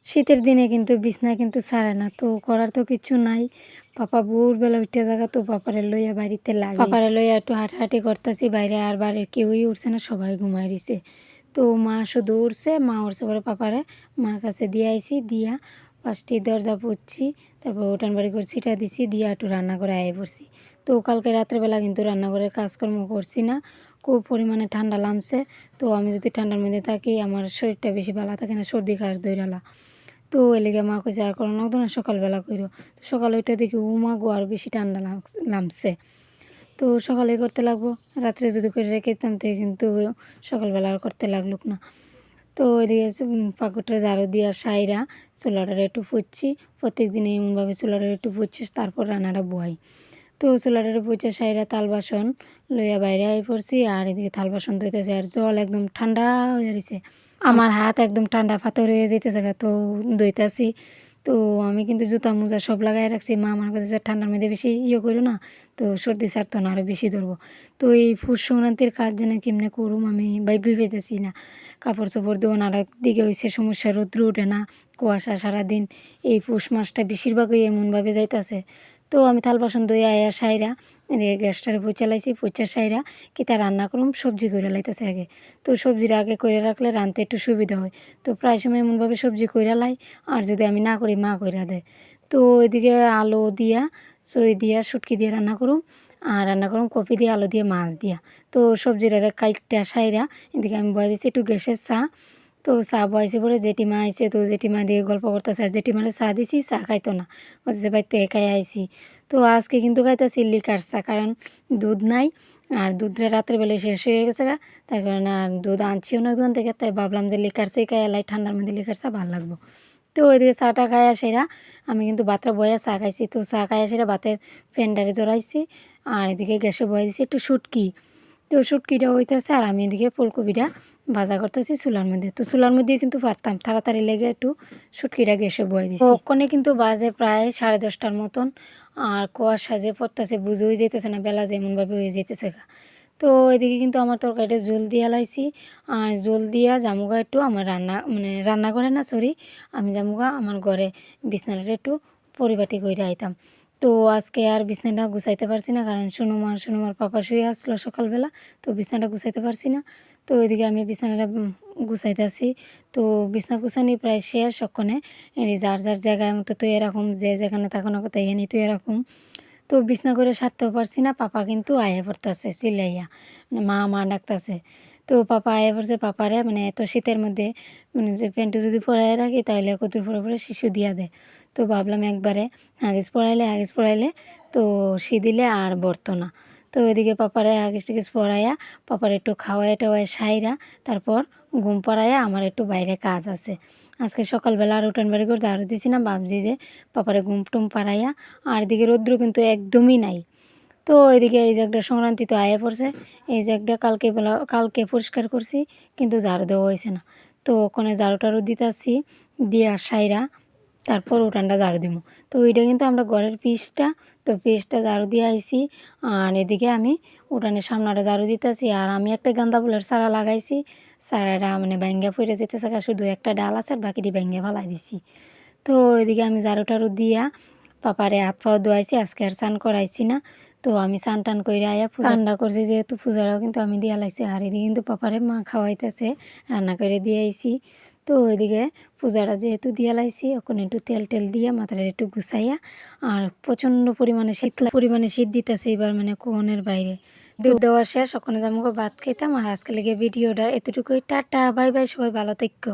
শীতের দিনে কিন্তু বিছনা কিন্তু ছাড়ে না, তো করার তো কিছু নাই। পাপা ভোরবেলা উঠে জায়গা, তো পাপারে লইয়া বাড়িতে লাগে, পাপারে লইয়া একটু হাঁটাহাঁটি করতেছি বাইরে। আর বাড়ির কেউই উঠছে না, সবাই ঘুমাই দিছে। তো মা শুধু উঠছে, মা উঠছে করে পাপারে মার কাছে দিয়ে আইছি, দিয়া ফার্স্টে দরজা পুচ্ছি, তারপর উঠান বাড়ি করে ছিটা দিছি, দিয়া একটু রান্না করে আয়ে পড়ছি। তো কালকে রাত্রেবেলা কিন্তু রান্নাঘরের কাজকর্ম করছি না, খুব পরিমাণে ঠান্ডা নামছে। তো আমি যদি ঠান্ডার মধ্যে থাকি আমার শরীরটা বেশি ভালো থাকে না, সর্দি কাশ ধইরালা। তো এলিগে মা কইছে আর কোনো না সকালবেলা কইরো। তো সকালে উঠে দেখি মা গো আর বেশি ঠান্ডা নামছে। তো সকালে করতে লাগবো, রাত্রে যদি করে রেখে দিতাম তো কিন্তু সকালবেলা আর করতে লাগলুক না। তো এদিকে পাকুড়টা ঝাড়ু দিয়া সাইরা চুলাটারে একটু পুচ্ছি। প্রত্যেক দিনে এমনভাবে চুলাটারে একটু পুচ্ছিস, তারপর রান্নাটা বহাই। তো চুলাটারে পুচা সাইরা থাল বাসন লইয়া বাইরে আই পড়ছি। আর এদিকে থাল বাসন ধুইতেছে, আর জল একদম ঠান্ডা হয়ে রয়েছে। আমার হাত একদম ঠান্ডা পাথর হয়ে যেতেছে গা, তো ধুইতেছি। তো আমি কিন্তু জুতা মোজা সব লাগাই রাখছি। মা আমার কাছে ঠান্ডার মধ্যে বেশি করো না, তো সর্দি ছাড়তো না, আরও বেশি ধরবো। তো এই পৌষ সংক্রান্তির কাজ যেন কেমনে করুম আমি ভাইবে পেতেছি না। কাপড় চোপড় ধোন, আর একদিকে হয়েছে সমস্যা, রৌদ্র ওঠে না, কুয়াশা সারাদিন। এই পৌষ মাসটা বেশিরভাগই এমনভাবে যাইতেছে। তো আমি থাল বাসন ধুয়ে আয়া সাইরা এদিকে গ্যাসটারে পুচা লাইছি, পুচা সাইরা কিতা রান্না করুম সবজি কইরা লাইতেছে আগে। তো সবজিটা আগে কইরা রাখলে রাঁধতে একটু সুবিধা হয়। তো প্রায় সময় এমনভাবে সবজি কইরা লাই, আর যদি আমি না করি মা কইরা দেয়। তো এদিকে আলু দিয়া, চই দিয়া, শুটকি দিয়ে রান্না করুম, আর রান্না করুম কপি দিয়ে, আলু দিয়ে, মাছ দিয়া। তো সবজিটা কাইটটা সাইরা এদিকে আমি বয়ে দিচ্ছি একটু গ্যাসের চা। তো চা বয়সে পরে জেঠিমা আইছে, তো জেঠিমা দিয়ে গল্প করতেছে। আর জেঠিমারে চা দিছি, চা খাইতো না, বলতেছে বাইতে খাই আইছি। তো আজকে কিন্তু খাইতেছি লিকার চা, কারণ দুধ নাই, আর দুধটা রাত্রেবেলায় শেষ হয়ে গেছে গা, তার কারণে আর দুধ আনছিও না দোকান থেকে। তাই ভাবলাম যে লিকার চাই খাই এলাই, ঠান্ডার মধ্যে লিকার চা ভালো লাগবো। তো ওইদিকে চাটা খাইয়া সেরা আমি কিন্তু ভাতটা বয়া চা খাইছি। তো চা খাইয়া সেরা ভাতের ফ্যানটারে জড়াইছি, আর এদিকে গ্যাসে বয়ে দিছি একটু শুটকি। তো শুটকিটা হইতেছে, আর আমি এদিকে ফুলকপিটা ভাজা করতেছি চুলার মধ্যে। তো চুলার মধ্যে কিন্তু পারতাম তাড়াতাড়ি লেগে একটু শুটকিটা গ্যাসে বয়ে দিছি। ওখানে কিন্তু বাজে প্রায় 10:30টার মতন, আর কুয়াশা যে পড়তেছে বুঝেই যেতেছে না, বেলা যেমনভাবে হয়ে যেতেছে গা। তো এদিকে কিন্তু আমার তরকারিটা জল দিয়া লাইছি, আর জল দিয়া জামুগা একটু আমার রান্না করে না, সরি, আমি জামুগা আমার ঘরে বিছনাটা একটু পরিপাটি করে আইতাম। তো আজকে আর বিছনাটা গুছাইতে পারছি না, কারণ সোনুমার পাপা শুয়ে আসলো সকালবেলা, তো বিছনাটা গুছাইতে পারছি না। তো এদিকে আমি বিছানাটা গুছাইতেছি। তো বিছনা গুছানি প্রায় শেষ। ওখানে যার যার জায়গায় মতো তো এরকম, যে যেখানে থাকানো কথা এখানে তো এরকম। তো বিছনা করে সারতেও পারছি না, পাপা কিন্তু আয়া পড়তেছে চিল্লাইয়া, মা মা ডাকতেছে। তো পাপা আয়া পড়ছে, পাপারে এত শীতের মধ্যে যে প্যান্টু যদি পরাই রাখি তাহলে কতুর পরে পরে শিশু দিয়া দেয়। তো ভাবলাম একবারে হাগিস পরাইলে তো শি দিলে আর বর্তো না। তো এদিকে পাপারে হাগিস টাগিস পরাইয়া, পাপার একটু খাওয়াই টাওয়াই সাইরা, তারপর ঘুম পাড়াইয়া আমার একটু বাইরে কাজ আছে। আজকে সকালবেলা আর উঠান বাড়ি করে ঝাড়ু দিছি না, ভাবছি যে পাপারে ঘুম টুম পাড়াইয়া। আর এদিকে রৌদ্র কিন্তু একদমই নাই। তো এদিকে এই জায়গাটা সংক্রান্তি তো আয়া পড়ছে, এই জায়গাটা কালকে পরিষ্কার করছি, কিন্তু ঝাড়ু দেওয়া হয়েছে না। তো ওখানে ঝাড়ু টাড়ু দিতেছি, দিয়ে সাইরা তারপর উঠানটা ঝাড়ু দিব। তো ওইটা কিন্তু আমরা ঘরের পিসটা, তো পিসটা ঝাড়ু দিয়ে আইছি। আর এদিকে আমি উঠানের সামনাটা ঝাড়ু দিতেছি, আর আমি একটা গাঁদা ফুলের চারা লাগাইছি, চারাটা ভাঙ্গা পড়ে যেতেছে, শুধু একটা ডাল আছে, আর বাকিটি ভেঙে ফেলাই দিছি। তো এদিকে আমি ঝাড়ু টাড়ু দিয়া পাপারে হাত পাও ধোয়াইছি, আজকে আর স্নান করাইছি না। তো আমি স্নান টান করে আয়া ঠান্ডা করছি, যেহেতু পূজারাও কিন্তু আমি দিয়া লাইছি। আর এদিকে কিন্তু পাপারে মা খাওয়াইতেছে, রান্না করে দিয়ে আইছি। তো ওইদিকে পূজাটা যেহেতু দিয়া লাইছি, ওখানে একটু তেল টেল দিয়ে মাথাটা একটু গুছাইয়া, আর প্রচণ্ড পরিমাণে শীত দিতেছে এবার, কোনের বাইরে। দুধ দেওয়া শেষ, ওখানে যাবো ভাত খাইতাম। আর আজকে লেগে ভিডিওটা এতটুকুই, টাটা বাই বাই, সবাই ভালো থেকো।